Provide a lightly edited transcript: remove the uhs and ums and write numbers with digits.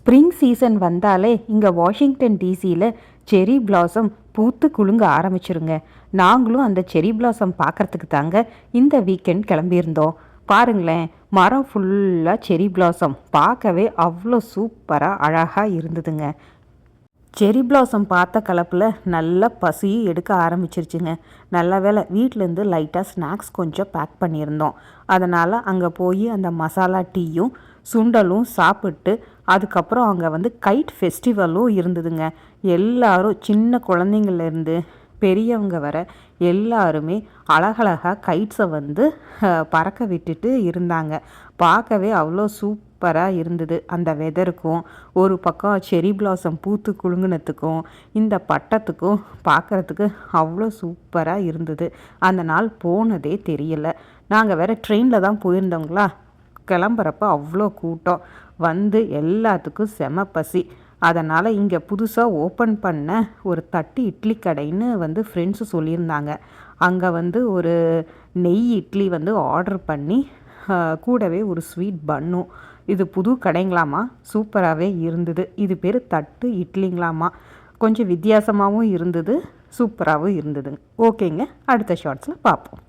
Spring season வந்தாலே இங்கே Washington டிசியில் செரி பிளாசம் பூத்து குலுங்க ஆரம்பிச்சிருங்க. நாங்களும் அந்த செரி பிளாசம் பார்க்குறதுக்கு தாங்க இந்த வீக்கெண்ட் கிளம்பியிருந்தோம். பாருங்களேன், மரம் ஃபுல்லாக செரி பிளாசம் பார்க்கவே அவ்வளோ சூப்பராக அழகாக இருந்ததுங்க. செரி பிளாசம் பார்த்த கலப்பில் நல்லா பசியும் எடுக்க ஆரம்பிச்சிருச்சுங்க. நல்ல வேளை வீட்டிலேருந்து லைட்டாக ஸ்நாக்ஸ் கொஞ்சம் பேக் பண்ணியிருந்தோம். அதனால் அங்கே போய் அந்த மசாலா டீயும் சுண்டலும் சாப்பிட்டு அதுக்கப்புறம் அங்கே கைட் ஃபெஸ்டிவலும் இருந்ததுங்க. எல்லாரும் சின்ன குழந்தைங்கள்லேருந்து பெரியவங்க வர எல்லாருமே அழகழகாக கைட்ஸை பறக்க விட்டுட்டு இருந்தாங்க. பார்க்கவே அவ்வளோ சூப்பராக இருந்தது. அந்த வெதருக்கும் ஒரு பக்கம் செரி பிளாசம் பூத்து குலுங்குனத்துக்கும் இந்த பட்டத்துக்கும் பார்க்குறதுக்கு அவ்வளோ சூப்பராக இருந்தது. அந்த நாள் போனதே தெரியலை. நாங்கள் வேறு ட்ரெயினில் தான் போயிருந்தோங்களா. கிளம்புறப்ப அவ்வளோ கூட்டம் எல்லாத்துக்கும் செம பசி. அதனால் இங்கே புதுசாக ஓப்பன் பண்ண ஒரு தட்டு இட்லி கடைன்னு ஃப்ரெண்ட்ஸு சொல்லியிருந்தாங்க. அங்கே ஒரு நெய் இட்லி ஆர்டர் பண்ணி கூடவே ஒரு ஸ்வீட் பன்னும். இது புது கடைங்களாமா, சூப்பராகவே இருந்தது. இது பேர் தட்டு இட்லிங்களாமா. கொஞ்சம் வித்தியாசமாகவும் இருந்தது, சூப்பராகவும் இருந்ததுங்க. ஓகேங்க, அடுத்த ஷார்ட்ஸில் பார்ப்போம்.